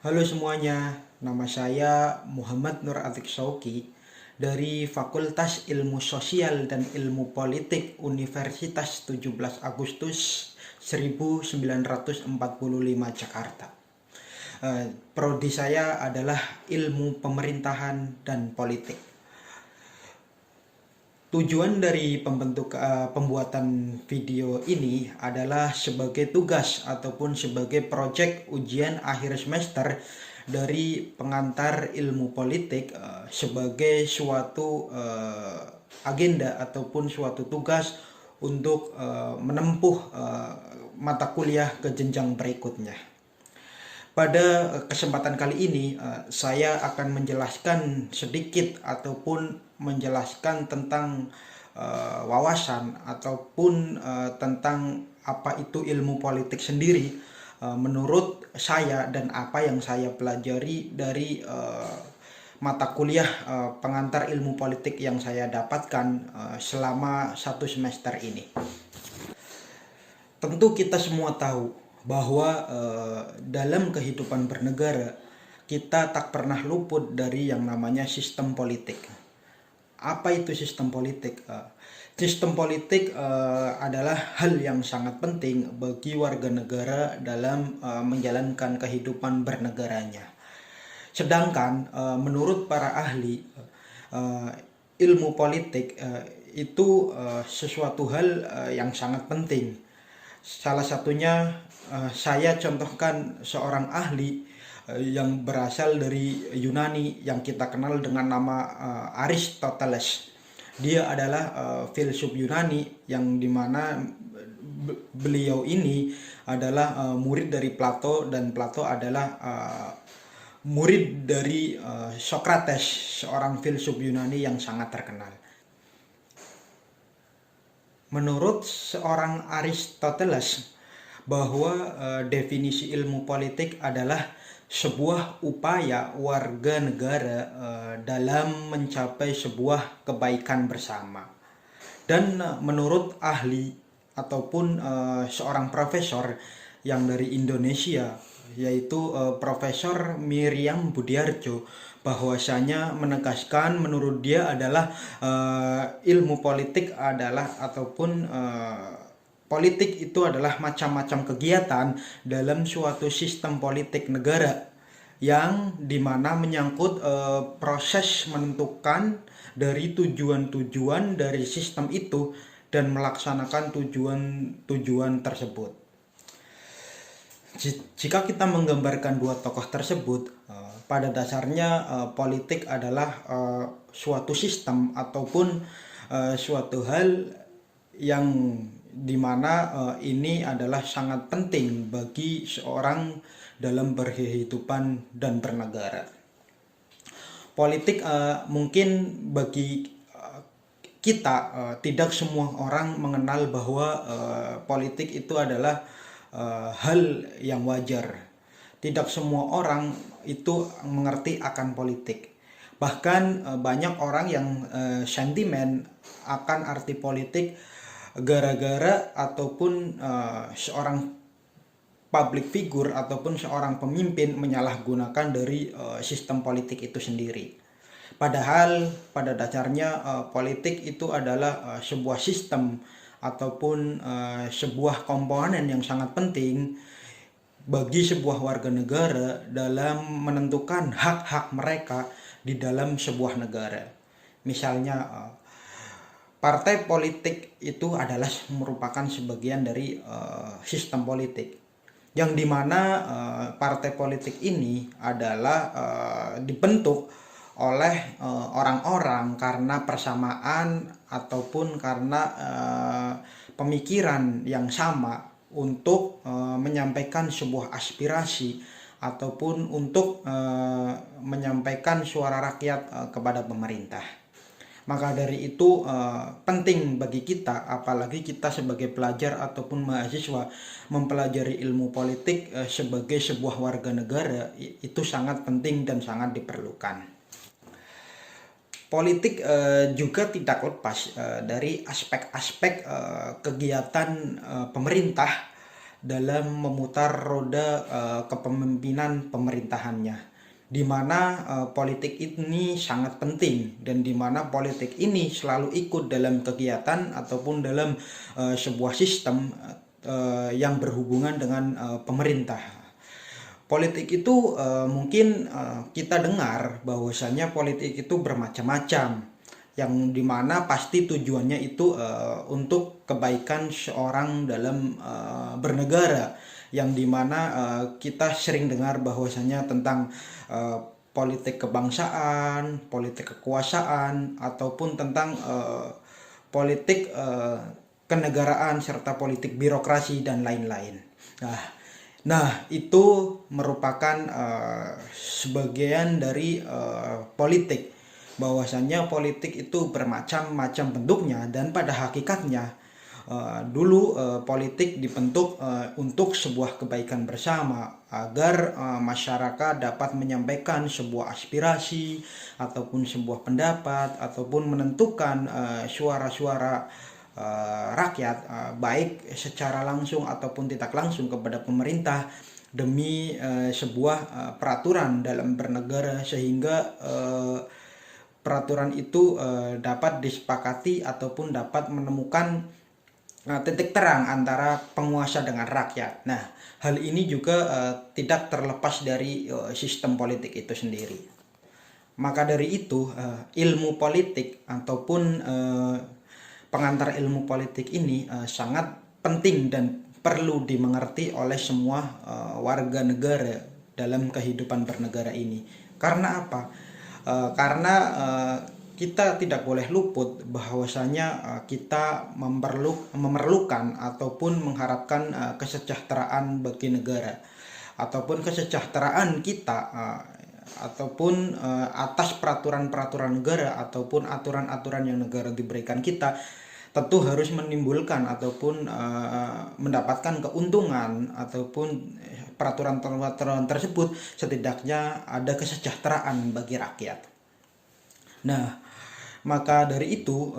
Halo semuanya, nama saya Muhammad Nur Atik Sauki dari Fakultas Ilmu Sosial dan Ilmu Politik Universitas 17 Agustus 1945 Jakarta. Prodi saya adalah Ilmu Pemerintahan dan Politik. Tujuan dari pembuatan video ini adalah sebagai tugas ataupun sebagai proyek ujian akhir semester dari pengantar ilmu politik sebagai suatu agenda ataupun suatu tugas untuk menempuh mata kuliah ke jenjang berikutnya. Pada kesempatan kali ini, saya akan menjelaskan sedikit ataupun menjelaskan tentang wawasan ataupun tentang apa itu ilmu politik sendiri menurut saya dan apa yang saya pelajari dari mata kuliah pengantar ilmu politik yang saya dapatkan selama 1 semester ini. Tentu kita semua tahu bahwa dalam kehidupan bernegara kita tak pernah luput dari yang namanya sistem politik. Apa itu sistem politik? Sistem politik adalah hal yang sangat penting bagi warga negara dalam menjalankan kehidupan bernegaranya. Sedangkan menurut para ahli ilmu politik itu sesuatu hal yang sangat penting. Salah satunya saya contohkan seorang ahli yang berasal dari Yunani yang kita kenal dengan nama Aristoteles. Dia adalah filsuf Yunani yang dimana beliau ini adalah murid dari Plato, dan Plato adalah murid dari Socrates, seorang filsuf Yunani yang sangat terkenal. Menurut seorang Aristoteles, bahwa definisi ilmu politik adalah sebuah upaya warga negara dalam mencapai sebuah kebaikan bersama. Dan menurut ahli ataupun seorang profesor yang dari Indonesia, yaitu Profesor Miriam Budiarjo, bahwasanya menegaskan menurut dia adalah ilmu politik adalah ataupun politik itu adalah macam-macam kegiatan dalam suatu sistem politik negara yang dimana menyangkut proses menentukan dari tujuan-tujuan dari sistem itu dan melaksanakan tujuan-tujuan tersebut. Jika kita menggambarkan dua tokoh tersebut, pada dasarnya politik adalah suatu sistem ataupun suatu hal yang dimana ini adalah sangat penting bagi seorang dalam berkehidupan dan bernegara. Politik mungkin bagi kita tidak semua orang mengenal bahwa politik itu adalah hal yang wajar. Tidak semua orang itu mengerti akan politik. Bahkan banyak orang yang sentimen akan arti politik gara-gara ataupun seorang public figure ataupun seorang pemimpin menyalahgunakan dari sistem politik itu sendiri. Padahal pada dasarnya politik itu adalah sebuah sistem ataupun sebuah komponen yang sangat penting bagi sebuah warga negara dalam menentukan hak-hak mereka di dalam sebuah negara. Misalnya partai politik itu adalah merupakan sebagian dari sistem politik, yang dimana partai politik ini adalah dibentuk oleh orang-orang karena persamaan ataupun karena pemikiran yang sama untuk menyampaikan sebuah aspirasi ataupun untuk menyampaikan suara rakyat kepada pemerintah. Maka dari itu penting bagi kita, apalagi kita sebagai pelajar ataupun mahasiswa mempelajari ilmu politik sebagai sebuah warga negara, itu sangat penting dan sangat diperlukan. Politik juga tidak lepas dari aspek-aspek kegiatan pemerintah dalam memutar roda kepemimpinan pemerintahannya, di mana politik ini sangat penting dan di mana politik ini selalu ikut dalam kegiatan ataupun dalam sebuah sistem yang berhubungan dengan pemerintah. Politik itu mungkin kita dengar bahwasanya politik itu bermacam-macam, yang dimana pasti tujuannya itu untuk kebaikan seorang dalam bernegara, yang dimana kita sering dengar bahwasanya tentang politik kebangsaan, politik kekuasaan, ataupun tentang politik kenegaraan serta politik birokrasi dan lain-lain. Nah, itu merupakan sebagian dari politik, bahwasannya politik itu bermacam-macam bentuknya, dan pada hakikatnya dulu politik dibentuk untuk sebuah kebaikan bersama, agar masyarakat dapat menyampaikan sebuah aspirasi ataupun sebuah pendapat ataupun menentukan suara-suara rakyat, baik secara langsung ataupun tidak langsung kepada pemerintah, demi sebuah peraturan dalam bernegara, sehingga peraturan itu dapat disepakati ataupun dapat menemukan titik terang antara penguasa dengan rakyat. Nah, hal ini juga tidak terlepas dari sistem politik itu sendiri. Maka dari itu, ilmu politik ataupun pengantar ilmu politik ini sangat penting dan perlu dimengerti oleh semua warga negara dalam kehidupan bernegara ini. Karena apa? Karena kita tidak boleh luput bahwasanya kita memerlukan ataupun mengharapkan kesejahteraan bagi negara, ataupun kesejahteraan kita ataupun atas peraturan-peraturan negara ataupun aturan-aturan yang negara diberikan kita, tentu harus menimbulkan ataupun mendapatkan keuntungan, ataupun peraturan-peraturan tersebut setidaknya ada kesejahteraan bagi rakyat. Nah, maka dari itu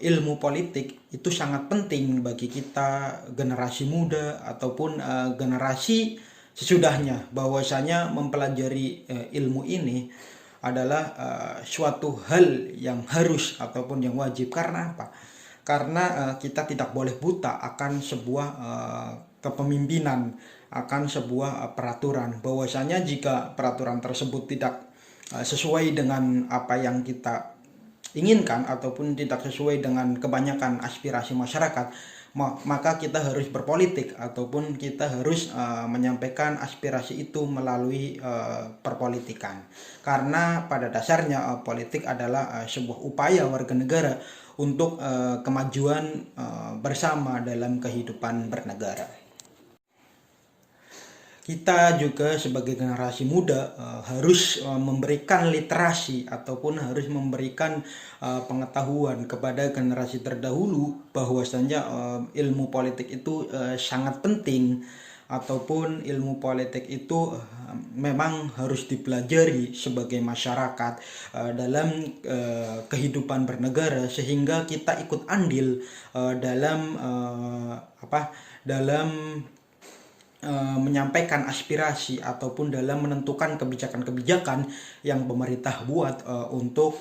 ilmu politik itu sangat penting bagi kita generasi muda ataupun generasi sesudahnya, bahwasanya mempelajari ilmu ini adalah suatu hal yang harus ataupun yang wajib. Karena apa? Karena kita tidak boleh buta akan sebuah kepemimpinan, akan sebuah peraturan, bahwasanya jika peraturan tersebut tidak sesuai dengan apa yang kita inginkan ataupun tidak sesuai dengan kebanyakan aspirasi masyarakat, maka kita harus berpolitik ataupun kita harus menyampaikan aspirasi itu melalui perpolitikan. Karena pada dasarnya politik adalah sebuah upaya warga negara untuk kemajuan bersama dalam kehidupan bernegara. Kita juga sebagai generasi muda harus memberikan literasi ataupun harus memberikan pengetahuan kepada generasi terdahulu, bahwasanya ilmu politik itu sangat penting, ataupun ilmu politik itu memang harus dipelajari sebagai masyarakat dalam kehidupan bernegara, sehingga kita ikut andil dalam menyampaikan aspirasi ataupun dalam menentukan kebijakan-kebijakan yang pemerintah buat untuk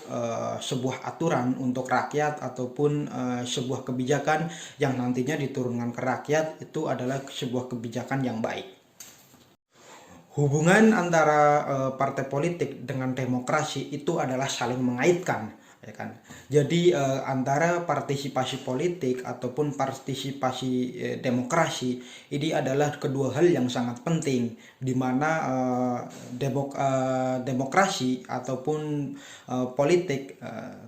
sebuah aturan untuk rakyat, ataupun sebuah kebijakan yang nantinya diturunkan ke rakyat itu adalah sebuah kebijakan yang baik. Hubungan antara partai politik dengan demokrasi itu adalah saling mengaitkan, ya kan? Jadi antara partisipasi politik ataupun partisipasi demokrasi ini adalah kedua hal yang sangat penting, di mana demokrasi ataupun politik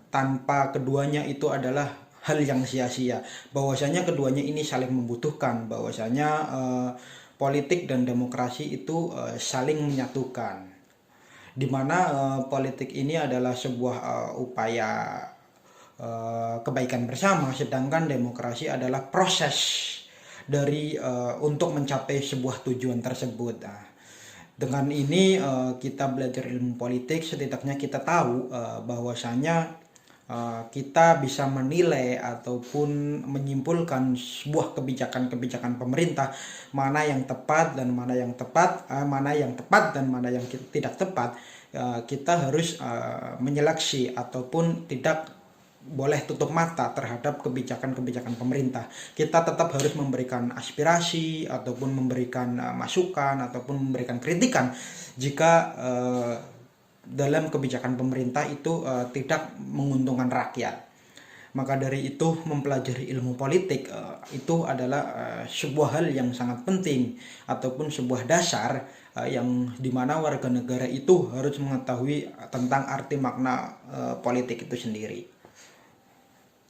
tanpa keduanya itu adalah hal yang sia-sia, bahwasanya keduanya ini saling membutuhkan, bahwasanya politik dan demokrasi itu saling menyatukan, di mana politik ini adalah sebuah upaya kebaikan bersama, sedangkan demokrasi adalah proses dari untuk mencapai sebuah tujuan tersebut. Dengan ini kita belajar ilmu politik, setidaknya kita tahu bahwasanya kita bisa menilai ataupun menyimpulkan sebuah kebijakan-kebijakan pemerintah mana yang tepat dan mana yang tepat, mana yang tepat dan mana yang tidak tepat. Kita harus menyeleksi ataupun tidak boleh tutup mata terhadap kebijakan-kebijakan pemerintah. Kita tetap harus memberikan aspirasi ataupun memberikan masukan ataupun memberikan kritikan jika dalam kebijakan pemerintah itu tidak menguntungkan rakyat. Maka dari itu mempelajari ilmu politik itu adalah sebuah hal yang sangat penting ataupun sebuah dasar yang dimana warga negara itu harus mengetahui tentang arti makna politik itu sendiri.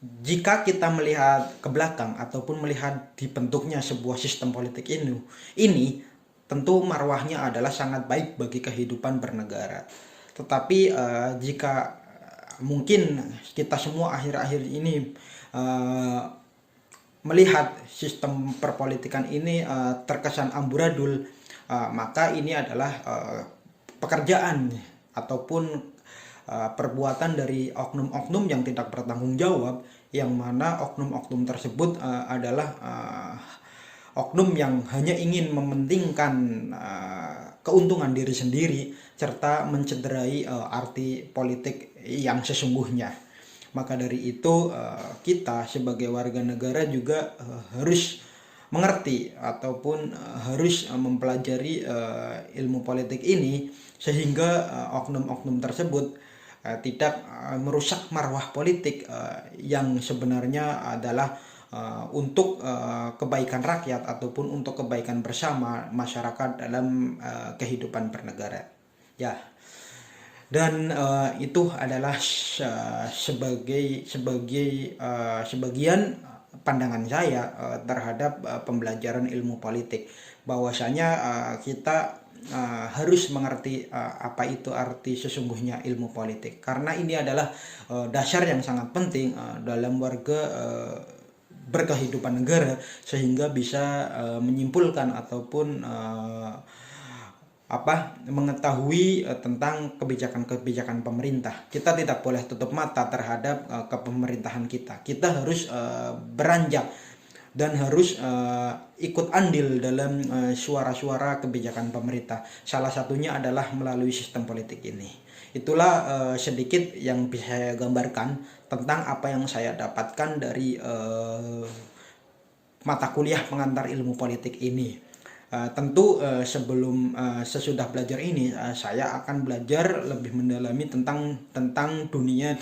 Jika kita melihat ke belakang ataupun melihat dibentuknya sebuah sistem politik ini tentu marwahnya adalah sangat baik bagi kehidupan bernegara. Tetapi jika mungkin kita semua akhir-akhir ini melihat sistem perpolitikan ini terkesan amburadul, maka ini adalah pekerjaan ataupun perbuatan dari oknum-oknum yang tidak bertanggung jawab, yang mana oknum-oknum tersebut adalah oknum yang hanya ingin mementingkan keuntungan diri sendiri serta mencederai arti politik yang sesungguhnya. Maka dari itu kita sebagai warga negara juga harus mengerti ataupun harus mempelajari ilmu politik ini sehingga oknum-oknum tersebut tidak merusak marwah politik yang sebenarnya adalah untuk kebaikan rakyat ataupun untuk kebaikan bersama masyarakat dalam kehidupan bernegara. Ya. Dan itu adalah sebagian pandangan saya terhadap pembelajaran ilmu politik, bahwasanya kita harus mengerti apa itu arti sesungguhnya ilmu politik, karena ini adalah dasar yang sangat penting dalam warga berkehidupan negara, sehingga bisa menyimpulkan ataupun mengetahui tentang kebijakan-kebijakan pemerintah. Kita tidak boleh tutup mata terhadap kepemerintahan kita. Kita harus beranjak dan harus ikut andil dalam suara-suara kebijakan pemerintah. Salah satunya adalah melalui sistem politik ini. Itulah sedikit yang bisa saya gambarkan tentang apa yang saya dapatkan dari mata kuliah pengantar ilmu politik ini. Tentu sebelum sesudah belajar ini saya akan belajar lebih mendalami tentang dunia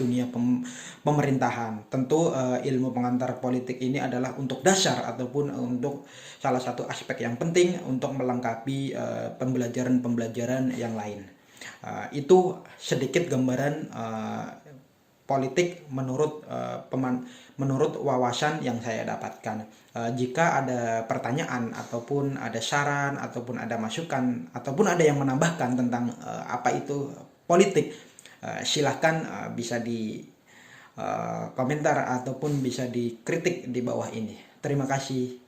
pemerintahan. Tentu ilmu pengantar politik ini adalah untuk dasar ataupun untuk salah satu aspek yang penting untuk melengkapi pembelajaran yang lain. Itu sedikit gambaran politik menurut wawasan yang saya dapatkan. Jika ada pertanyaan ataupun ada saran ataupun ada masukan ataupun ada yang menambahkan tentang apa itu politik, silahkan bisa di komentar ataupun bisa dikritik di bawah ini. Terima kasih.